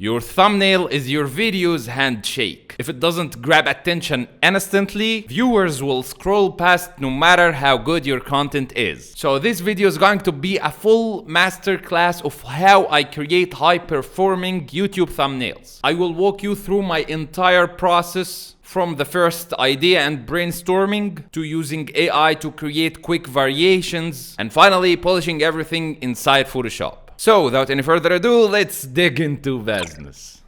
Your thumbnail is your video's handshake. If it doesn't grab attention instantly, viewers will scroll past no matter how good your content is. So this video is going to be a full masterclass of how I create high-performing YouTube thumbnails. I will walk you through my entire process, from the first idea and brainstorming to using AI to create quick variations, and finally polishing everything inside Photoshop. So without any further ado, let's dig into business.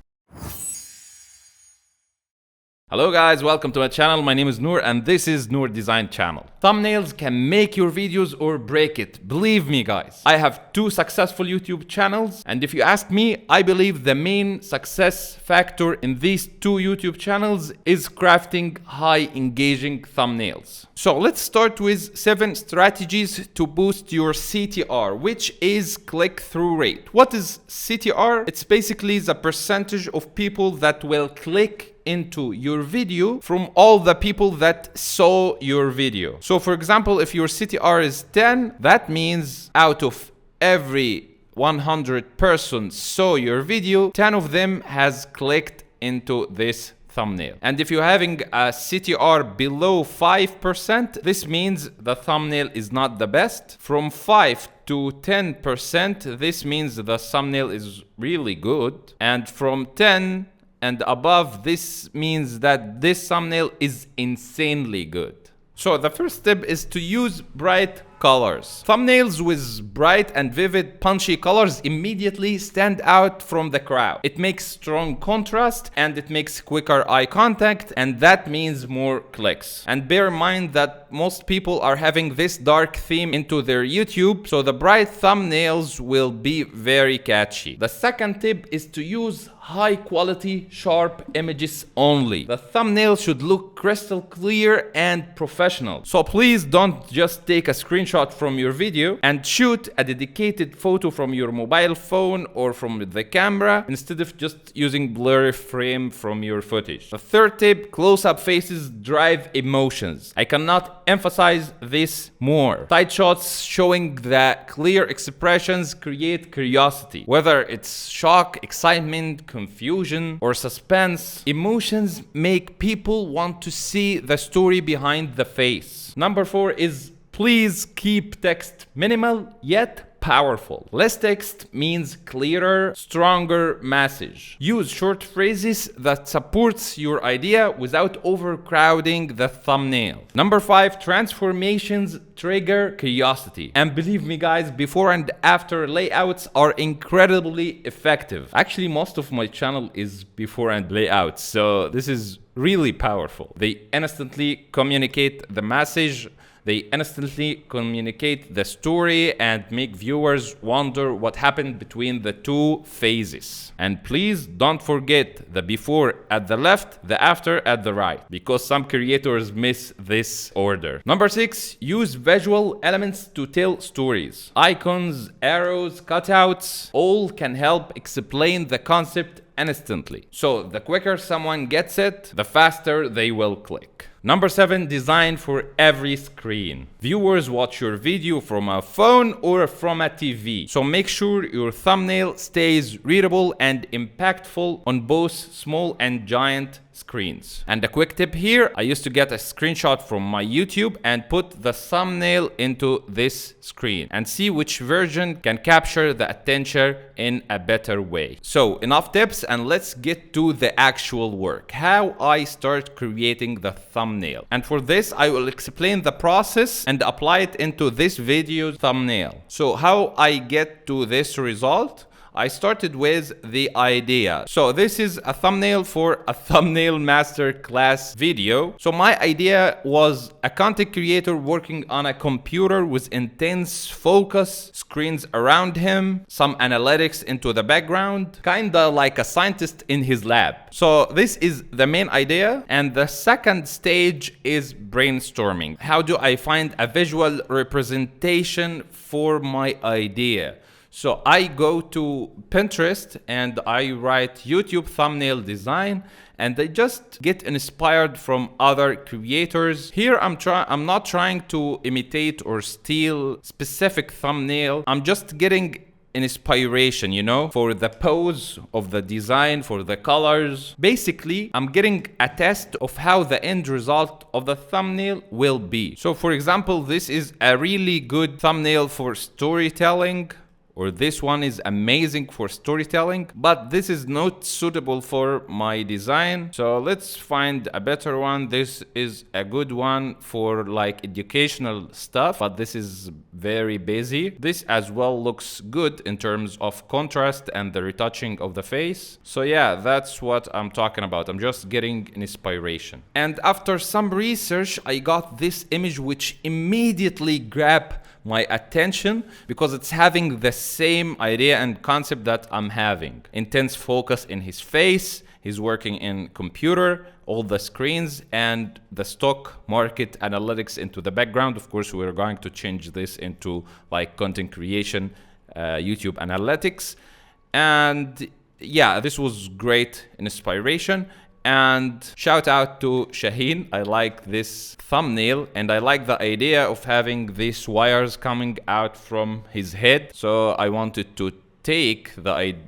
Hello guys, welcome to my channel. My name is Noor and this is Noor Design Channel. Thumbnails can make your videos or break it. Believe me guys. I have 2 successful YouTube channels, and if you ask me, I believe the main success factor in these 2 YouTube channels is crafting high engaging thumbnails. So let's start with 7 strategies to boost your CTR, which is click-through rate. What is CTR? It's basically the percentage of people that will click into your video from all the people that saw your video. So for example, if your CTR is 10, that means out of every 100 persons saw your video, 10 of them has clicked into this thumbnail. And if you're having a CTR below 5%, this means the thumbnail is not the best. From 5 to 10%, this means the thumbnail is really good. And from 10 and above, this means that this thumbnail is insanely good. So the first step is to use bright colors. Thumbnails with bright and vivid punchy colors immediately stand out from the crowd. It makes strong contrast and it makes quicker eye contact, and that means more clicks. And bear in mind that most people are having this dark theme into their YouTube, so the bright thumbnails will be very catchy. The second tip is to use high quality sharp images only. The thumbnail should look crystal clear and professional. So please don't just take a screenshot from your video and shoot a dedicated photo from your mobile phone or from the camera instead of just using blurry frame from your footage. The third tip, close-up faces drive emotions. I cannot emphasize this more. Tight shots showing the clear expressions create curiosity. Whether it's shock, excitement, confusion, or suspense, emotions make people want to see the story behind the face. Number 4 is please keep text minimal yet powerful. Less text means clearer, stronger message. Use short phrases that supports your idea without overcrowding the thumbnail. Number 5, transformations trigger curiosity. And believe me guys, before and after layouts are incredibly effective. Actually, most of my channel is before and layouts, so this is really powerful. They instantly communicate the message. They instantly communicate the story and make viewers wonder what happened between the 2 phases. And please don't forget the before at the left, the after at the right, because some creators miss this order. Number 6, use visual elements to tell stories. Icons, arrows, cutouts, all can help explain the concept instantly. So the quicker someone gets it, the faster they will click. Number 7, design for every screen. Viewers watch your video from a phone or from a TV, so make sure your thumbnail stays readable and impactful on both small and giant screens. And a quick tip here, I used to get a screenshot from my YouTube and put the thumbnail into this screen and see which version can capture the attention in a better way. So enough tips, and let's get to the actual work. How I start creating the thumbnail. And for this, I will explain the process and apply it into this video's thumbnail. So how I get to this result? I started with the idea. So this is a thumbnail for a thumbnail masterclass video. So my idea was a content creator working on a computer with intense focus, screens around him, some analytics into the background, kinda like a scientist in his lab. So this is the main idea. And the second stage is brainstorming. How do I find a visual representation for my idea? So I go to Pinterest and I write YouTube thumbnail design, and I just get inspired from other creators. Here I'm not trying to imitate or steal specific thumbnail. I'm just getting inspiration, you know, for the pose of the design, for the colors. Basically, I'm getting a test of how the end result of the thumbnail will be. So for example, this is a really good thumbnail for storytelling, or this one is amazing for storytelling, but this is not suitable for my design. So let's find a better one. This is a good one for like educational stuff, but this is very busy. This as well looks good in terms of contrast and the retouching of the face. So yeah, that's what I'm talking about. I'm just getting inspiration. And after some research, I got this image which immediately grabbed my attention because it's having the same idea and concept that I'm having. Intense focus in his face, he's working in computer, all the screens, and the stock market analytics into the background. Of course, we're going to change this into like content creation, YouTube analytics. And yeah, this was great inspiration. And shout out to Shaheen. I like this thumbnail and I like the idea of having these wires coming out from his head. So I wanted to take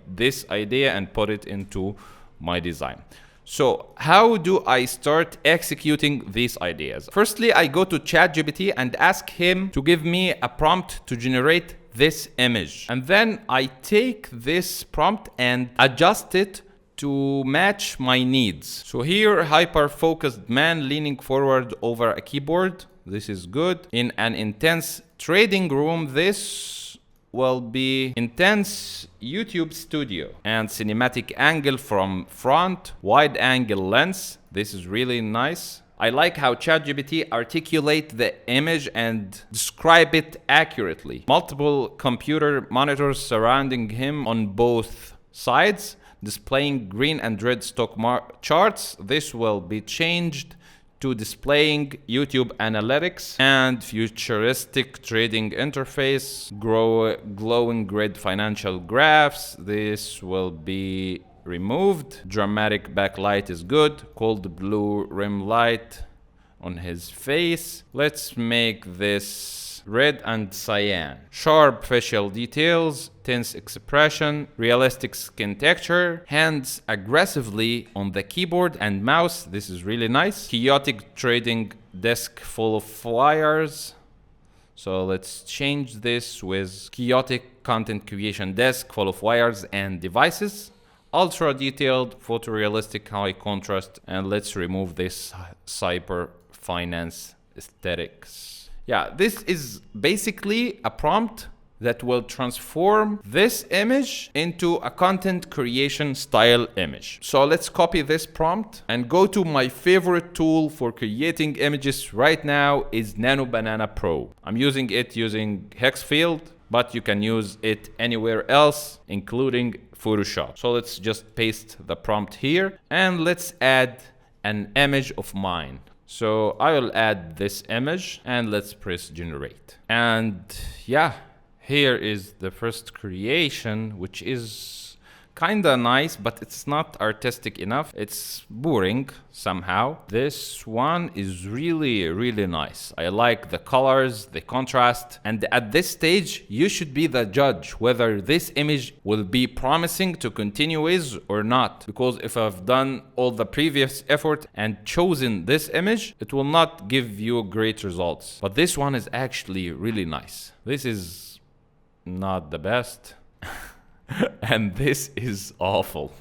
this idea and put it into my design. So how do I start executing these ideas? Firstly, I go to ChatGPT and ask him to give me a prompt to generate this image. And then I take this prompt and adjust it to match my needs. So here, hyper-focused man leaning forward over a keyboard. This is good. In an intense trading room, this will be intense YouTube studio. And cinematic angle from front, wide angle lens. This is really nice. I like how ChatGPT articulate the image and describe it accurately. Multiple computer monitors surrounding him on both sides, displaying green and red stock charts. This will be changed to displaying YouTube analytics and futuristic trading interface, glowing grid financial graphs. This will be removed. Dramatic backlight is good. Cold blue rim light on his face. Let's make this red and cyan. Sharp facial details, tense expression, realistic skin texture, hands aggressively on the keyboard and mouse. This is really nice. Chaotic trading desk full of wires. So let's change this with chaotic content creation desk full of wires and devices. Ultra detailed, photorealistic, high contrast, and let's remove this cyber finance aesthetics. Yeah, this is basically a prompt that will transform this image into a content creation style image. So let's copy this prompt and go to my favorite tool for creating images right now is Nano Banana Pro. I'm using it using Hexfield, but you can use it anywhere else, including Photoshop. So let's just paste the prompt here and let's add an image of mine. So I will add this image and let's press generate. And yeah, here is the first creation, which is kinda nice, but it's not artistic enough. It's boring somehow. This one is really, really nice. I like the colors, the contrast. And at this stage, you should be the judge whether this image will be promising to continue with or not. Because if I've done all the previous effort and chosen this image, it will not give you great results. But this one is actually really nice. This is not the best. And this is awful.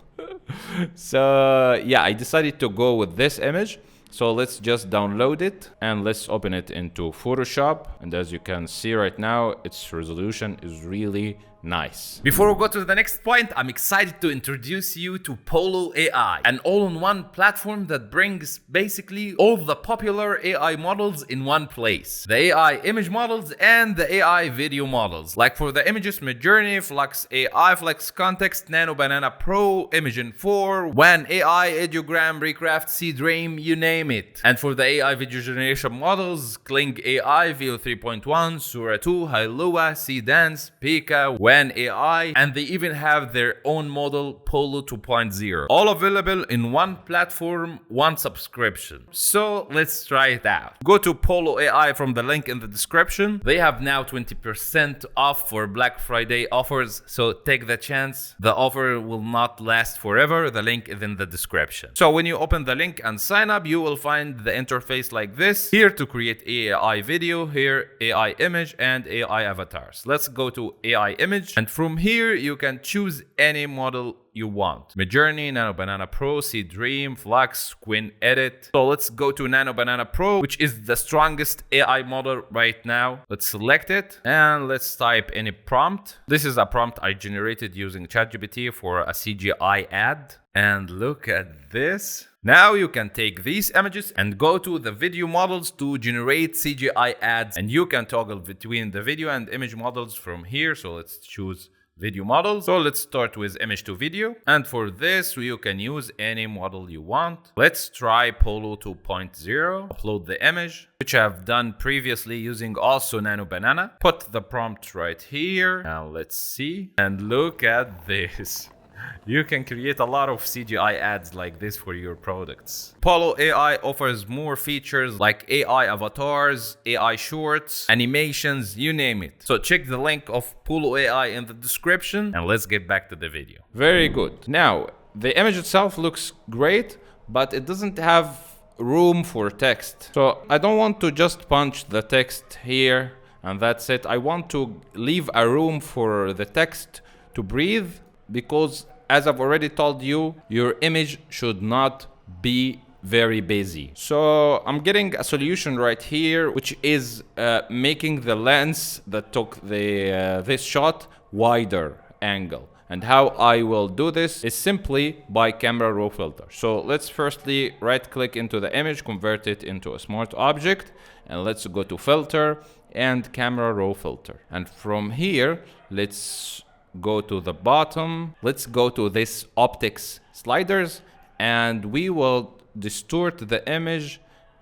So yeah, I decided to go with this image. So let's just download it and let's open it into Photoshop. And as you can see right now, its resolution is really nice. Before we go to the next point, I'm excited to introduce you to Pollo AI, an all-in-one platform that brings basically all the popular AI models in one place. The AI image models and the AI video models. Like for the images, Midjourney, Flux AI, Flux Context, Nano Banana Pro, Imagen 4, Wan AI, Ideogram, Recraft, Seedraim, you name it. And for the AI video generation models, Kling AI, Veo 3.1, Sora 2, Hilua, Seedance, Pika, WAN AI, and they even have their own model, Pollo 2.0. All available in one platform, one subscription. So let's try it out. Go to Pollo AI from the link in the description. They have now 20% off for Black Friday offers, so take the chance. The offer will not last forever. The link is in the description. So when you open the link and sign up, you will find the interface like this. Here to create AI video, here AI image and AI avatars. Let's go to AI image, and from here you can choose any model you want. Midjourney, Nano Banana Pro, Dream, Flux, Quinn Edit. So let's go to Nano Banana Pro, which is the strongest AI model right now. Let's select it and let's type any prompt. This is a prompt I generated using ChatGPT for a CGI ad. And look at this. Now you can take these images and go to the video models to generate CGI ads, and you can toggle between the video and image models from here. So let's choose video models. So let's start with image to video, and for this you can use any model you want. Let's try Pollo 2.0. Upload the image, which I've done previously using also Nano Banana. Put the prompt right here, and let's see, and look at this. You can create a lot of CGI ads like this for your products. Pollo AI offers more features like AI avatars, AI shorts, animations, you name it. So check the link of Pollo AI in the description, and let's get back to the video. Very good. Now, the image itself looks great, but it doesn't have room for text. So I don't want to just punch the text here and that's it. I want to leave a room for the text to breathe, because as I've already told you, your image should not be very busy. So I'm getting a solution right here, which is making the lens that took the this shot wider angle. And how I will do this is simply by camera raw filter. So let's firstly right click into the image, convert it into a smart object, and let's go to filter and camera raw filter. And from here, let's go to the bottom. Let's go to this optics sliders, and we will distort the image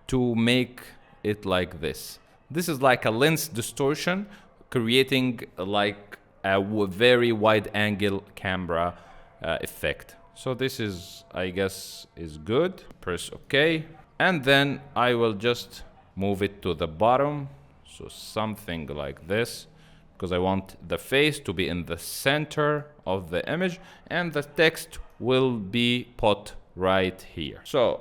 to make it like this. This is like a lens distortion, creating like a very wide angle camera effect. So this is, I guess, is good. Press OK, and then I will just move it to the bottom, so something like this, because I want the face to be in the center of the image and the text will be put right here. So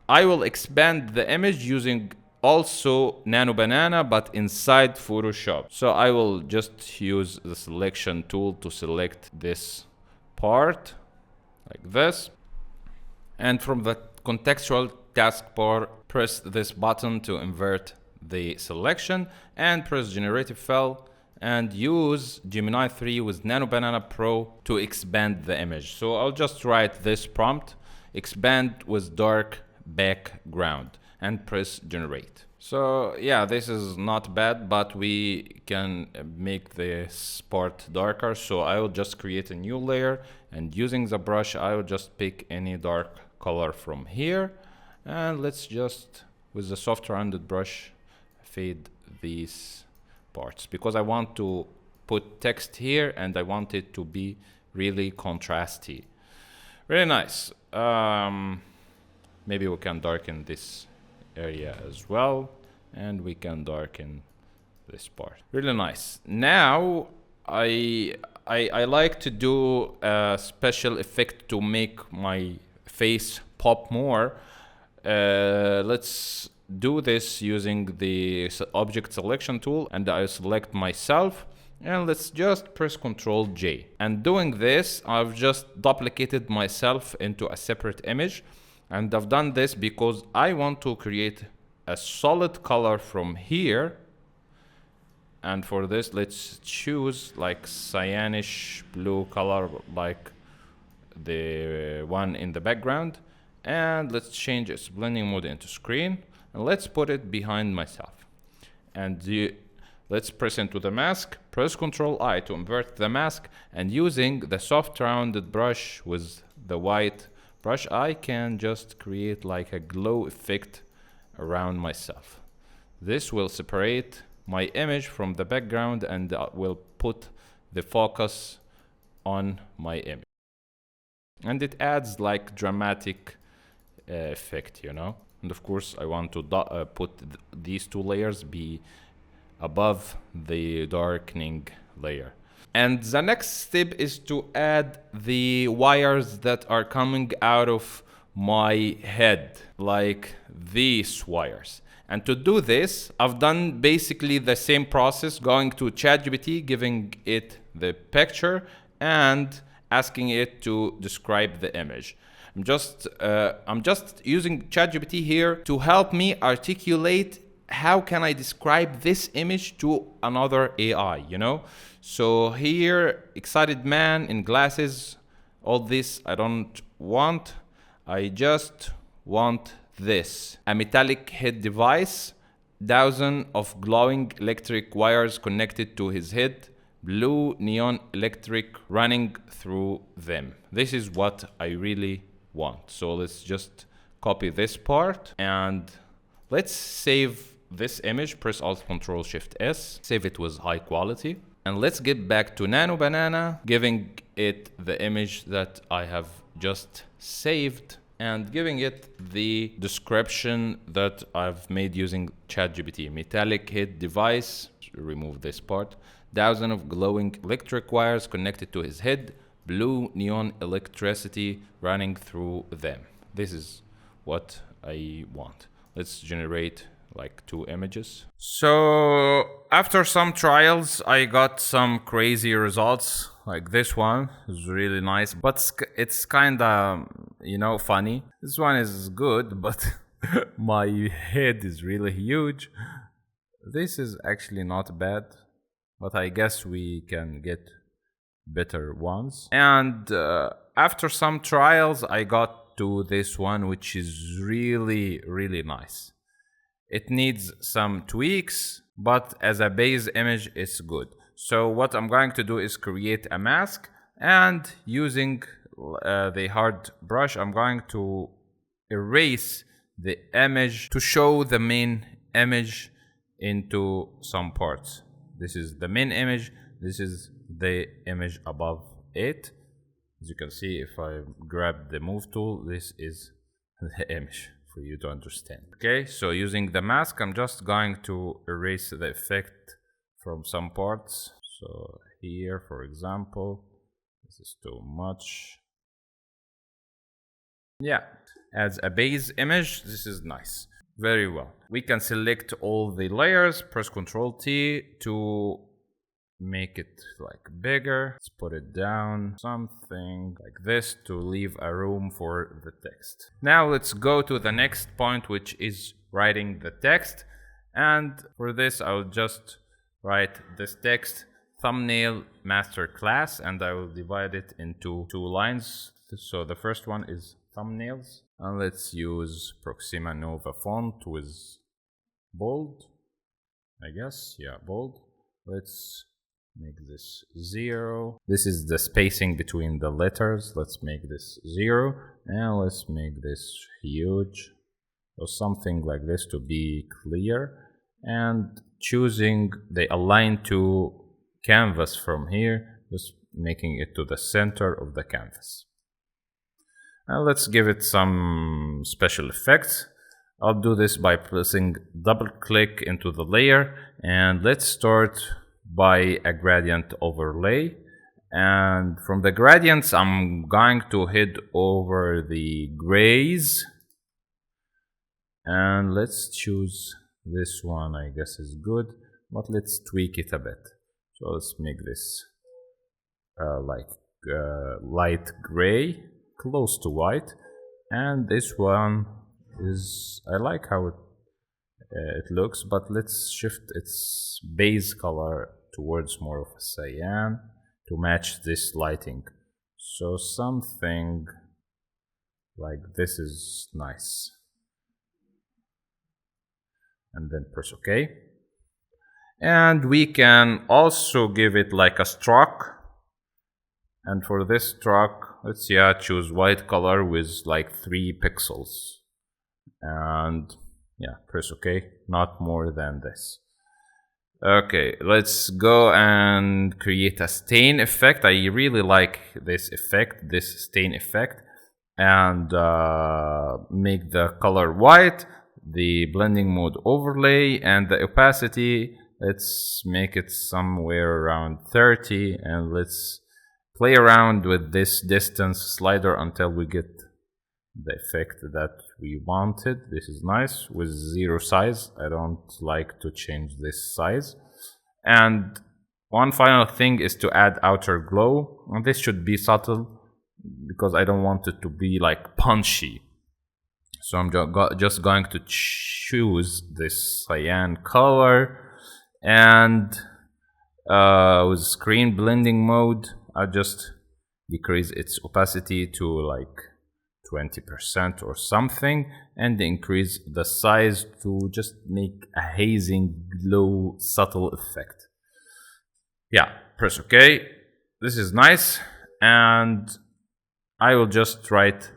I will expand the image using also Nano Banana, but inside Photoshop. So I will just use the selection tool to select this part like this. And from the contextual taskbar, press this button to invert the selection and press generative fill, and use Gemini 3 with Nano Banana Pro to expand the image. So I'll just write this prompt, expand with dark background, and press generate. So yeah, this is not bad, but we can make this part darker. So I will just create a new layer, and using the brush, I will just pick any dark color from here. And let's just, with the soft rounded brush, fade these parts, because I want to put text here and I want it to be really contrasty. Very nice. Maybe we can darken this area as well, and we can darken this part. Really nice. Now I like to do a special effect to make my face pop more. Let's do this using the object selection tool, and I select myself, and let's just press Ctrl J. And doing this, I've just duplicated myself into a separate image, and I've done this because I want to create a solid color from here. And for this, let's choose like cyanish blue color, like the one in the background, and let's change its blending mode into screen. And let's put it behind myself. And let's press into the mask, press Ctrl I to invert the mask, and using the soft rounded brush with the white brush, I can just create like a glow effect around myself. This will separate my image from the background and will put the focus on my image. And it adds like dramatic effect, you know. And of course I want to put these two layers be above the darkening layer. And the next step is to add the wires that are coming out of my head, like these wires. And to do this, I've done basically the same process, going to ChatGPT, giving it the picture and asking it to describe the image. I'm just using ChatGPT here to help me articulate how can I describe this image to another AI, you know? So here, excited man in glasses, all this I don't want. I just want this. A metallic head device, dozen of glowing electric wires connected to his head, blue neon electric running through them. This is what I really want. So let's just copy this part and let's save this image. Press Alt Ctrl Shift S, save it with high quality. And let's get back to Nano Banana, giving it the image that I have just saved and giving it the description that I've made using ChatGPT. Metallic head device, remove this part, dozen of glowing electric wires connected to his head, blue neon electricity running through them. This is what I want. Let's generate like 2 images. So after some trials, I got some crazy results. Like this one is really nice, but it's kind of, you know, funny. This one is good, but my head is really huge. This is actually not bad, but I guess we can get better ones. And after some trials, I got to this one, which is really, really nice. It needs some tweaks, but as a base image, it's good. So what I'm going to do is create a mask, and using the hard brush, I'm going to erase the image to show the main image into some parts. This is the main image. This is the image above it. As you can see, if I grab the move tool, this is the image for you to understand. Okay, so using the mask, I'm just going to erase the effect from some parts. So here, for example, this is too much. Yeah, as a base image, this is nice. Very well. We can select all the layers, press Ctrl T to make it like bigger. Let's put it down, something like this, to leave a room for the text. Now let's go to the next point, which is writing the text. And for this, I will just write this text, thumbnail masterclass, and I will divide it into 2 lines. So the first one is thumbnails, and let's use Proxima Nova font with bold, I guess. Yeah, bold. Let's make this 0. This is the spacing between the letters. Let's make this 0, and let's make this huge, or something like this to be clear. And choosing the align to canvas from here, just making it to the center of the canvas. And let's give it some special effects. I'll do this by pressing double click into the layer, and let's start by a gradient overlay. And from the gradients, I'm going to head over the grays, and let's choose this one. I guess is good, but let's tweak it a bit. So let's make this light gray, close to white. And this one is, I like how it looks, but let's shift its base color towards more of a cyan to match this lighting. So something like this is nice. And then press OK. And we can also give it like a stroke. And for this stroke, let's choose white color with like 3 pixels. And yeah, press OK, not more than this. Okay, let's go and create a stain effect. I really like this effect, this stain effect, and make the color white, the blending mode overlay, and the opacity, let's make it somewhere around 30, and let's play around with this distance slider until we get the effect that we wanted. This is nice with 0 size. I don't like to change this size. And one final thing is to add outer glow, and this should be subtle because I don't want it to be like punchy. So I'm just going to choose this cyan color, and with screen blending mode I'll just decrease its opacity to like 20% or something, and increase the size to just make a hazing glow subtle effect. Yeah, press OK. This is nice, and I will just write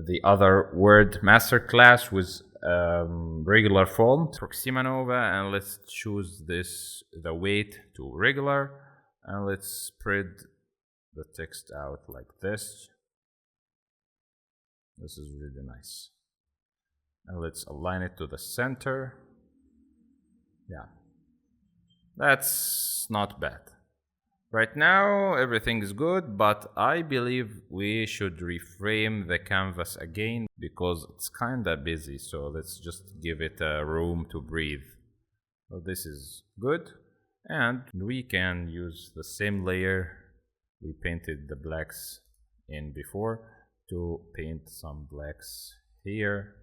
the other word masterclass with regular font, Proxima Nova, and let's choose this, the weight to regular, and let's spread the text out like this. This is really nice. And let's align it to the center. Yeah, that's not bad. Right now everything is good, but I believe we should reframe the canvas again because it's kinda busy, so let's just give it a room to breathe. So this is good, and we can use the same layer we painted the blacks in before to paint some blacks here,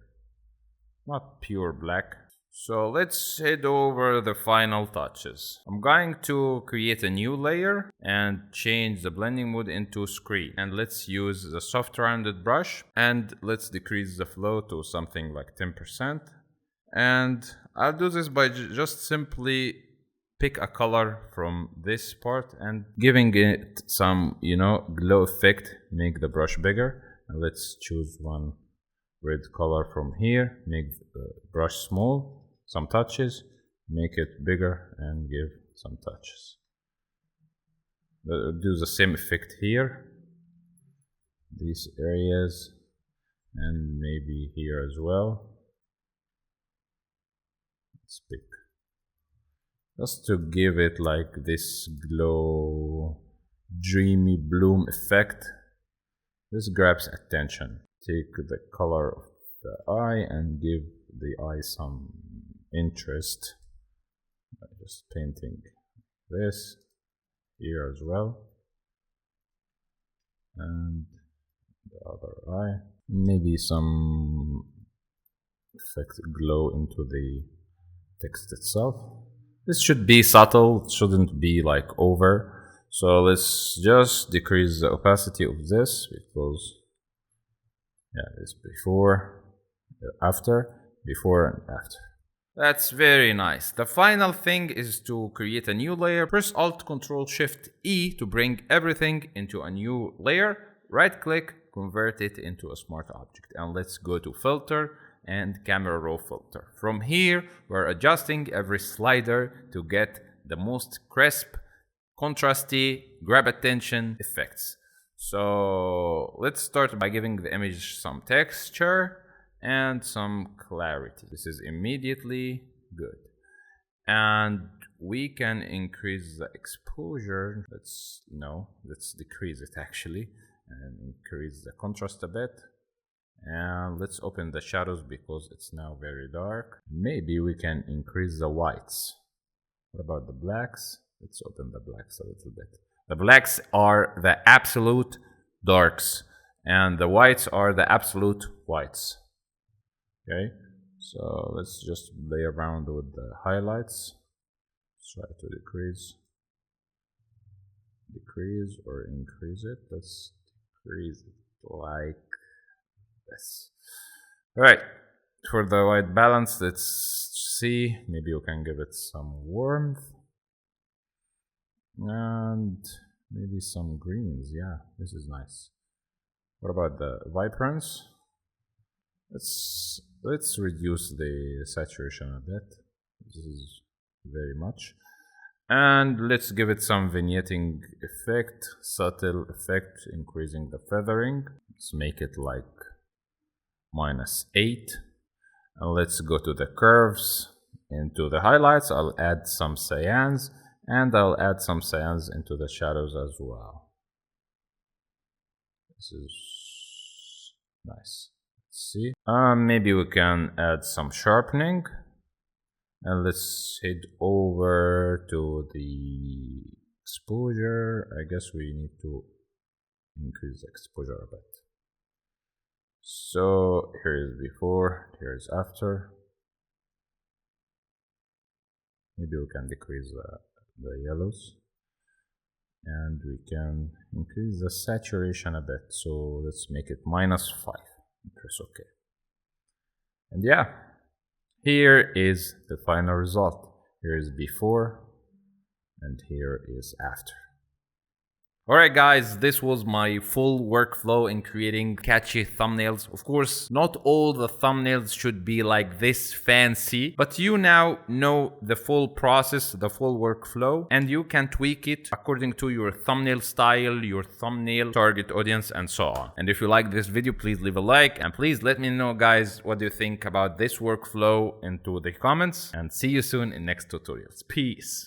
not pure black. So let's head over the final touches. I'm going to create a new layer and change the blending mode into screen, and let's use the soft rounded brush, and let's decrease the flow to something like 10%, and I'll do this by just simply pick a color from this part and giving it some, glow effect, make the brush bigger. And let's choose one red color from here, make the brush small, some touches, make it bigger and give some touches. Do the same effect here, these areas, and maybe here as well. Let's pick, just to give it like this glow, dreamy bloom effect. This grabs attention. Take the color of the eye and give the eye some interest by just painting this here as well, and the other eye. Maybe some effect glow into the text itself. This should be subtle, it shouldn't be like over. So let's just decrease the opacity of this because it's before, after, before and after. That's very nice. The final thing is to create a new layer. Press Alt Ctrl Shift E to bring everything into a new layer. Right click, convert it into a smart object, and let's go to Filter and Camera Raw Filter. From here, we're adjusting every slider to get the most crisp, contrasty, grab attention effects. So let's start by giving the image some texture and some clarity. This is immediately good. And we can increase the exposure. Let's decrease it actually, and increase the contrast a bit. And let's open the shadows because it's now very dark. Maybe we can increase the whites. What about the blacks? Let's open the blacks a little bit. The blacks are the absolute darks, and the whites are the absolute whites. Okay, so let's just play around with the highlights. Let's try to decrease or increase it. Let's decrease it like this. All right, for the white balance, let's see. Maybe we can give it some warmth. And maybe some greens. Yeah, this is nice. What about the vibrance? Let's reduce the saturation a bit. This is very much. And let's give it some vignetting effect, subtle effect, increasing the feathering. Let's make it like -8. And let's go to the curves. Into the highlights, I'll add some cyans, and I'll add some cyans into the shadows as well. This is nice. Let's see. Maybe we can add some sharpening. And let's head over to the exposure. I guess we need to increase the exposure a bit. So here is before, here is after. Maybe we can decrease the yellows. And we can increase the saturation a bit. So let's make it -5. Press OK. And yeah, here is the final result. Here is before, and here is after. Alright guys, this was my full workflow in creating catchy thumbnails. Of course, not all the thumbnails should be like this fancy, but you now know the full process, the full workflow, and you can tweak it according to your thumbnail style, your thumbnail target audience, and so on. And if you like this video, please leave a like, and please let me know, guys, what do you think about this workflow into the comments, and see you soon in next tutorials. Peace.